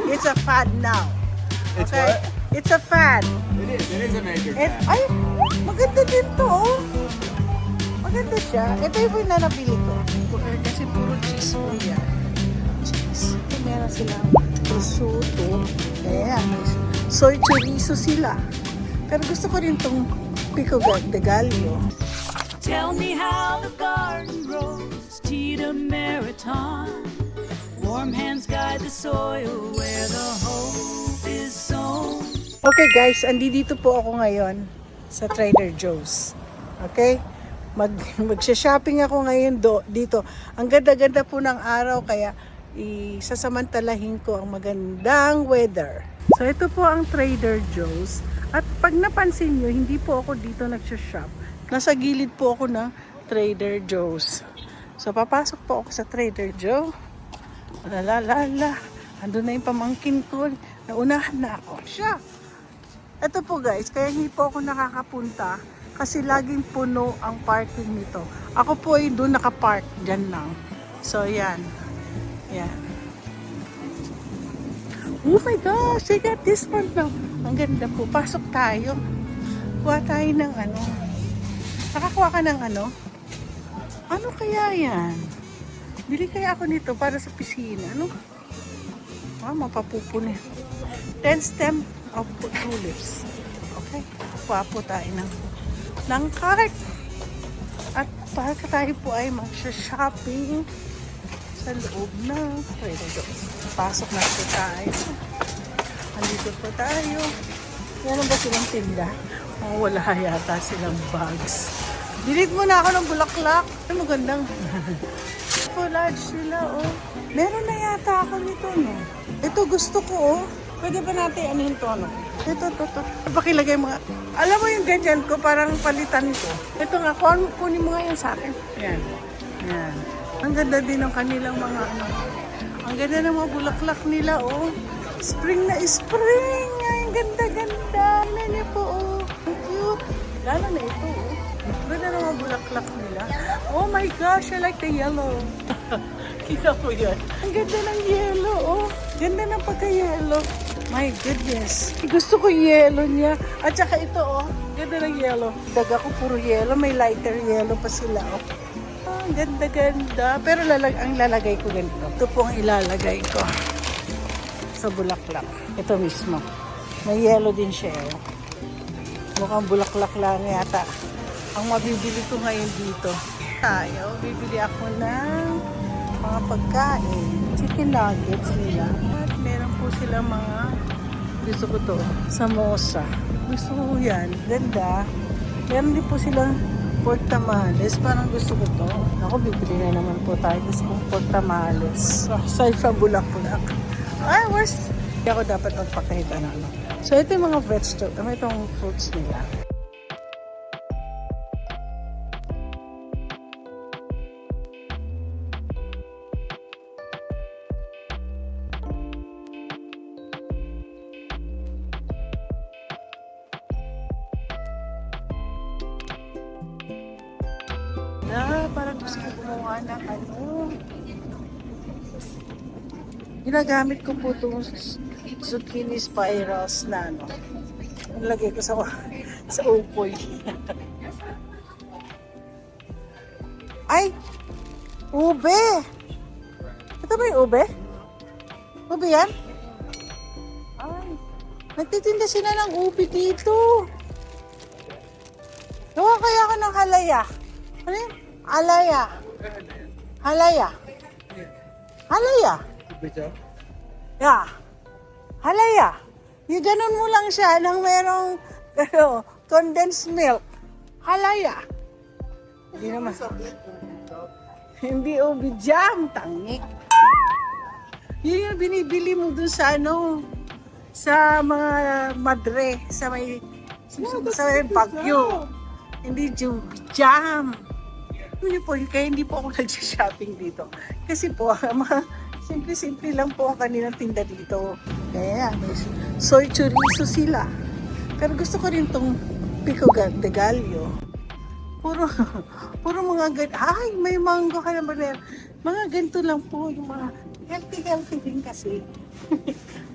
It's a fad now. It's Okay? what? It's a fad. It is a major fan. Ay, maganda din to, oh. Maganda siya. Ito yung na nabili ko. Kasi puro cheese po yan. Cheese. Ito meron silang prosciutto. Ayan. Soy chorizo sila. Pero gusto ko rin tong pico de gallo. Tell me how the garden grows, Tita Meriton. Warm hands guide the soil where the hope is sown. Okay guys, andito po ako ngayon sa Trader Joe's. Okay? Magsha-shopping ako ngayon dito. Ang ganda-ganda po ng araw kaya isasamantalahin ko ang magandang weather. So ito po ang Trader Joe's. At pag napansin nyo, hindi po ako dito nagsha-shop. Nasa gilid po ako ng Trader Joe's. So papasok po ako sa Trader Joe. Lalalala. Andun na yung pamangkin ko. Naunahan na ako. Siya. Ito po guys, kaya hindi po ako nakakapunta kasi laging puno ang parking nito. Ako po ay doon nakapark, dyan lang. So yan. Yan. Oh my gosh, I got this one now. Ang ganda po. Pasok tayo. Kuha tayo ng ano. Nakakuha ka ng ano? Ano kaya yan? Bili kaya ako nito para sa piscina. Ano? Mapapupunin. 10 stem of tulips. Okay. Kuha po tayo ng cart. At para tayo po ay magsha-shopping sa loob ng Trader Joe's. Pasok na po tayo. Andito po tayo. Meron ba silang tinda? Oh, wala yata silang bags. Delete muna ako ng bulaklak. Ay, magandang collage sila, oh. Meron na yata ako nito, no? Ito gusto ko, oh. Pwede ba natin anuhin to, no? Ito. Pakilagay mga... Alam mo yung ganyan ko, parang palitan ko. Ito nga, kunin mo nga yan sa akin. Yan. Yan. Ang ganda din ng kanilang mga ano. Ang ganda ng mga bulaklak nila, oh. Spring na spring. Ay, ang ganda-ganda. Tingnan niyo po, oh. Ang cute. Lalo na ito, oh. Ganda ng mga bulaklak nila. Oh my gosh, I like the yellow. Kita ko yan. Ang ganda ng yellow, oh. Ganda ng pagka-yellow. My goodness. Gusto ko yellow niya. At saka ito, oh. Ganda ng yellow. Daga ko puro yellow. May lighter yellow pa sila, oh. Ang ganda-ganda. Pero ang lalagay ko ganito. Ito po ang ilalagay ko sa bulaklak. Ito mismo. May yellow din siya. Eh. Mukhang bulaklak lang yata. Ang mabibili ko ngayon dito. Tayo, bibili ako ng mga pagkain. Chicken nuggets nila. At meron po silang mga gusto ko to. Samosa. Gusto ko yan. Ganda. Meron din po silang pork tamales. Parang gusto ko to. Ako, bibili na naman po tayo. Gusto kong pork tamales. Aside from bulaklak. Ay, worst. Hindi ako dapat magpakita na ano. So, ito yung mga vegetables. Itong fruits nila. Parang gusto ko gumawa ng ano. Ginagamit ko po itong zucchini spirals na ano. Nilagay ko sa upoy. Ay! Ube! Ito ba yung ube? Ube yan? Ay! Nagtitinda sila ng ube dito. Gawa kaya ako ng halaya. Ano yun? Halaya. Halaya. Halaya. Yeah. Halaya. Yung ganun mo lang siya nang merong condensed milk. Halaya. Hindi naman. Hindi ubi jam. Tangik. Yun yung binibili mo dun sa ano, sa mga madre, sa may Baguio. Hindi jam. Yun po, kaya hindi po ako nag-shopping dito. Kasi po, mga simple-simple lang po ang kanilang tinda dito. Kaya, may soy chorizo sila. Pero gusto ko rin tong pico de gallo. Puro mga ay, may mango ka naman. Mga ganito lang po, yung mga healthy din kasi.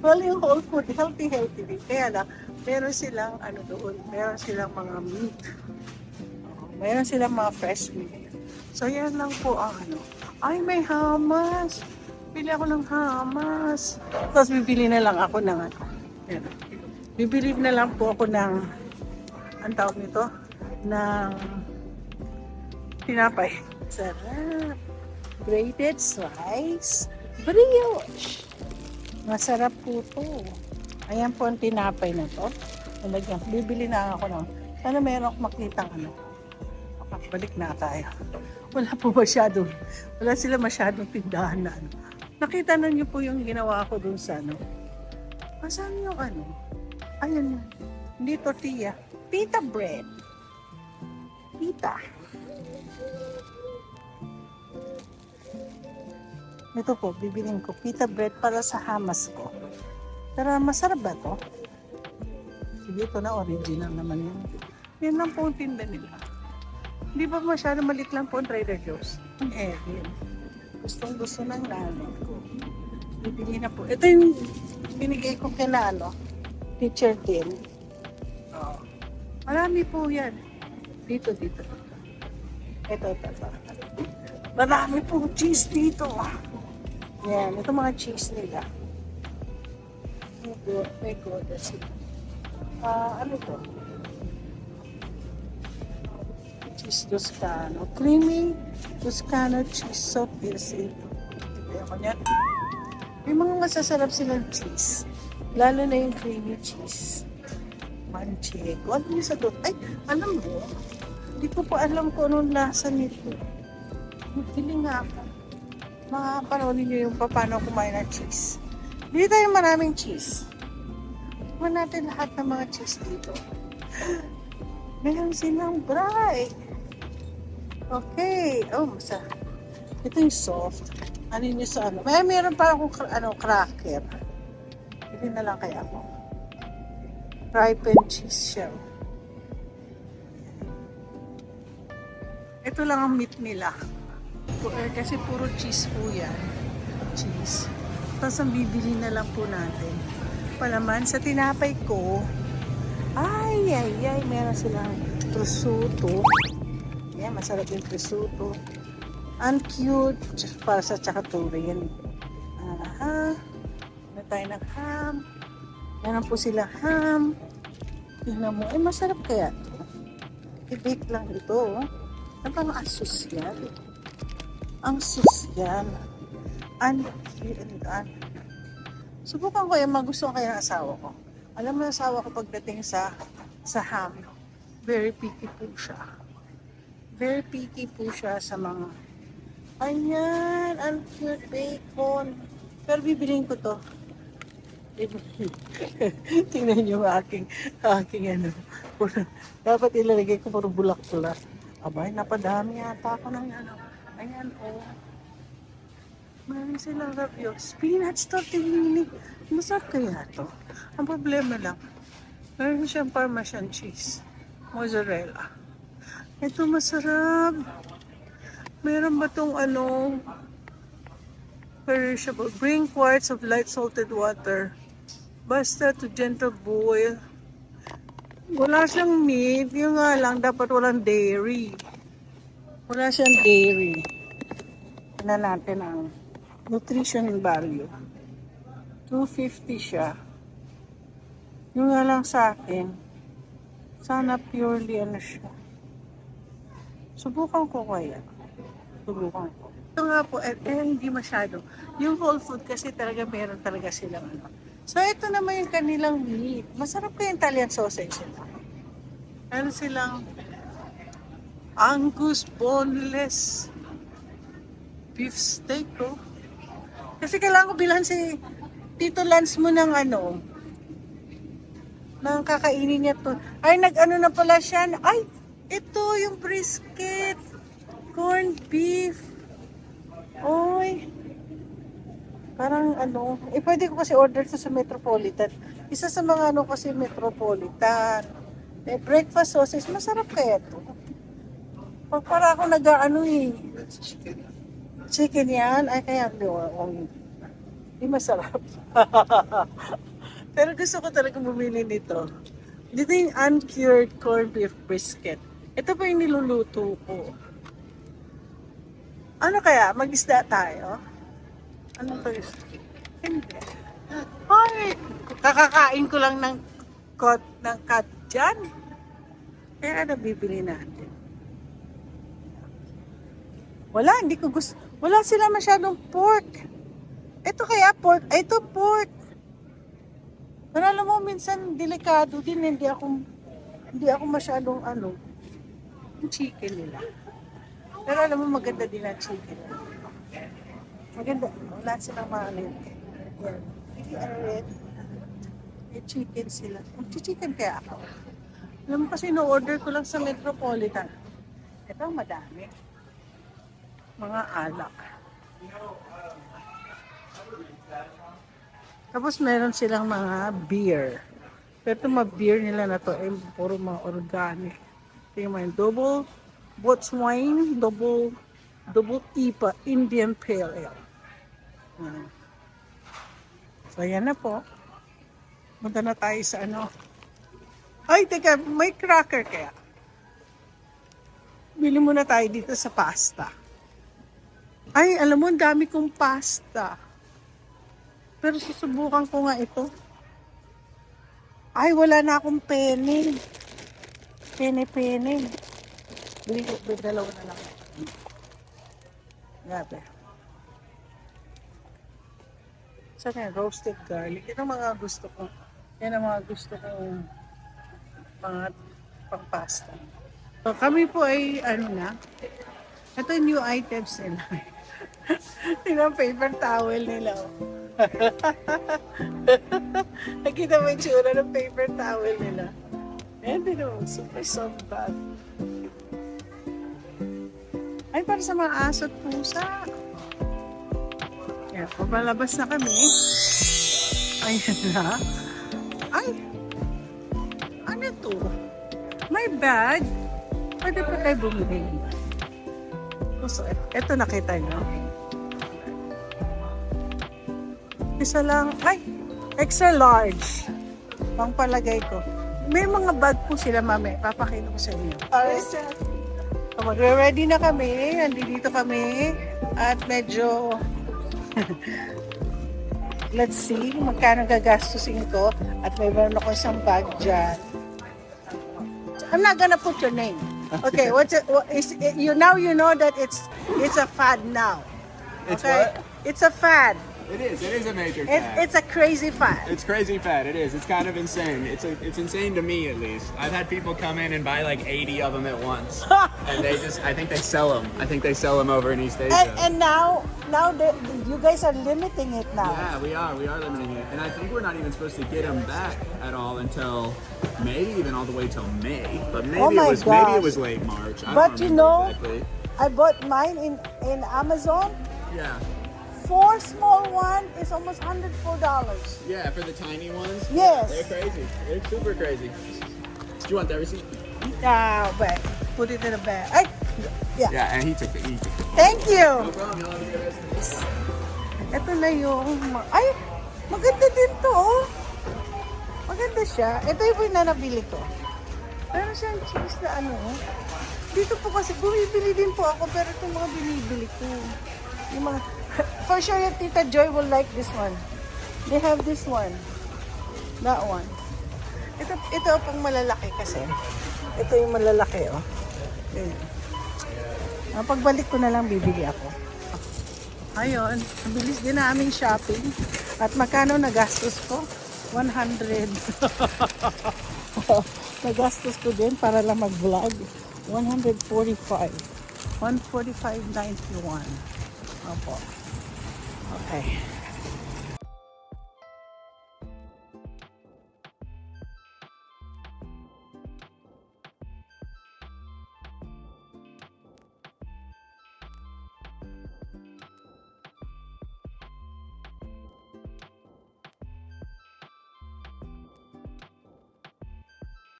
Well, yung whole food, healthy din. Kaya lang, meron silang ano doon, meron silang mga meat. Meron silang mga fresh meat. So, yan lang po ang ano. Ay, may hamas. Bili ako ng hamas. Tapos, bibili na lang ako ng ano. Yan. Bibili na lang po ako ng, ang tawag nito, ng tinapay. Sarap. Grated slice. Brioche. Masarap po to. Ayan po ang tinapay na to. Talagyan. Bibili na ako ng, sana meron akong makitang ano. Balik na tayo. Wala po masyado. Wala sila masyadong tindahan na ano. Nakita na niyo po yung ginawa ko dun sa ano. Saan yung ano? Ayan. Hindi tortilla. Pita bread. Pita. Ito po, bibilin ko. Pita bread para sa hamas ko. Pero masarap ba to? Sige, ito na original naman yun. Yan lang po ang tinda nila. Hindi ba masyado malit lang po ang Trader Joe's? Ang Erin. Gustong gusto ng nanay ko. Bibili na po. Ito yung binigay ko kina ano, teacher din. Oh. Marami po yan. Dito. Ito. Marami po cheese dito. Yan. Ito mga cheese nila. May God. Ano to? Cheese Toscano. Creamy Toscano cheese soup is ito. Ito yan. May mga masasarap silang cheese. Lalo na yung creamy cheese. Manchego. Ano yung sa doon? Ay, alam mo, hindi ko pa alam kung anong lasa nito. Bili nga ako. Makapanoodin nyo yung paano kumain ng cheese. Dito tayo maraming cheese. Kuha natin lahat ng mga cheese dito. Meron silang bright. Okay. Oh, masarap. Ito yung soft. Ano yun sa ano? Meron pa akong cracker. Hindi na lang kaya ako. Ripened cheese shell. Ito lang ang meat nila. Kasi puro cheese po yan. Cheese. Tapos ang bibili na lang po natin. Palaman sa tinapay ko. Ay, meron silang prosciutto. Yan, masarap yung prosciutto. Ang cute. Para sa tsakaturin. Na tayo ng ham. Meron po sila ham. Tingnan mo. Ay, masarap kaya ito. I-bake lang ito. Ano ba ang sosyal? Ang sosyal. Subukan ko yung magustuhan kaya ng asawa ko. Alam mo yung asawa ko pagdating sa ham. Very picky po siya. Very picky po siya sa mga ayan, ang cute bacon. Pero bibiliin ko to. Tingnan nyo aking ano. Dapat ilalagay ko puro bulak-bulak. Abay, napadami yata ako ng ano. Ayan, oh. Meron silang ravioli. Spinach tortellini. Masarap kaya to. Ang problema lang, meron siyang Parmesan cheese. Mozzarella. Ito masarap. Meron ba tong ano, perishable? Bring quarts of light salted water. Basta to gentle boil. Wala siyang meat. Yung nga lang, dapat walang dairy. Wala siyang dairy. Tignan natin ang nutrition value. 250 siya. Yung nga lang sa akin, sana purely ano siya. Subukan ko kaya. Subukan ko. Ito nga po, hindi masyado. Yung whole food kasi talaga meron talaga silang ano. So, ito naman yung kanilang meat. Masarap ko yung Italian sausage nila. Meron silang Angus boneless beef steak, oh. Kasi kailangan ko bilhan si Tito Lance mo ng ano, ng kakainin niya to. Ay, nag-ano na pala siya. Ay, ito yung brisket. Corned beef. Oy. Parang ano, pwede ko kasi order to sa Metropolitan. Isa sa mga ano kasi Metropolitan. Breakfast sausage, masarap kaya to. Para ako nag-ano eh. Chicken yan. Ay, kaya Di masarap. Pero gusto ko talaga bumili nito. Dito yung uncured corned beef brisket. Ito pa yung niluluto ko. Ano kaya? Mag-isda tayo? Ano to? Hindi. Ay, kakakain ko lang ng cut dyan. Kaya ano bibili natin? Wala, hindi ko gusto. Wala sila masyadong pork. Ito kaya pork. Ay, ito pork. Pero alam mo, minsan delikado din. Hindi ako masyadong yung chicken nila. Pero alam mo, maganda din ang chicken. Maganda. Wala silang mga ano yun. Yan. May chicken sila. Mag-chicken kaya ako. Alam mo kasi no-order ko lang sa Metropolitan. Ito madami. Mga alak. Tapos meron silang mga beer. Pero itong mga beer nila na to ay puro mga organic. Ito yung mga double Botswine, double IPA, Indian Pale Ale. So yan na po. Punta na tayo sa ano. Ay, teka, may cracker kaya. Bili muna tayo dito sa pasta. Ay, alam mo, ang dami kong pasta. Pero susubukan ko nga ito. Ay, wala na akong pene. Pene. Bili ko, dalawa na lang. Grabe. Saan yan? Roasted garlic. Yan ang mga gusto ko. Yan ang mga gusto kong mga pang-pasta. So, kami po ay, ito yung new items nila. Yun ang paper towel nila. Nakita mo yung tsura ng paper towel nila. Ayan din o, super soft bath. Ay, para sa mga aso at pusa. Yan, papalabas na kami. Ayan na. Ay! Ano to? May bag. Pwede pa tayo bumili. So, ito nakita nyo. Isa lang. Ay! Extra large. Pang palagay ko. May mga bag po sila, mami. Papakita ko sa inyo. Alright. So, magre-ready na kami. Nandito kami. At medyo... Let's see. Magkano gagastusin ko. At may meron ako isang bag dyan. I'm not gonna put your name. Okay, now you know that it's a fad now. It's Okay? what? It's a fad. It is a major fad. It's a crazy fad. It's crazy fad. It is. It's kind of insane. It's insane to me at least. I've had people come in and buy like 80 of them at once, and I think they sell them. I think they sell them over in East Asia. And now you guys are limiting it now. Yeah, we are limiting it, and I think we're not even supposed to get them back at all until maybe even all the way till May. But maybe Oh my maybe it gosh. was late March. I But don't you remember know- exactly. I bought mine in Amazon. Yeah. 4 small one is almost $104. Yeah, for the tiny ones. Yes. They're crazy. They're super crazy. Do you want that receipt? But put it in a bag. Ay, yeah. Yeah, and he took it. Thank you. No problem. You'll have a good rest of this. Ito na yung... Ay! Maganda din to, oh. Maganda siya. Ito yung na nabili ko. Meron siyang cheese na ano, oh. Dito po kasi, bumibili din po ako, pero itong mga binibili ko. Yung mga... For sure, yung Tita Joy will like this one. They have this one. That one. Ito pang malalaki kasi. Ito yung malalaki, oh. Pagbalik ko na lang, bibili ako. Ayun, bilis din na aming shopping. At magkano nagastos ko? 100. Nagastos ko din para lang mag-vlog. 145. 145.91. Opo. Okay.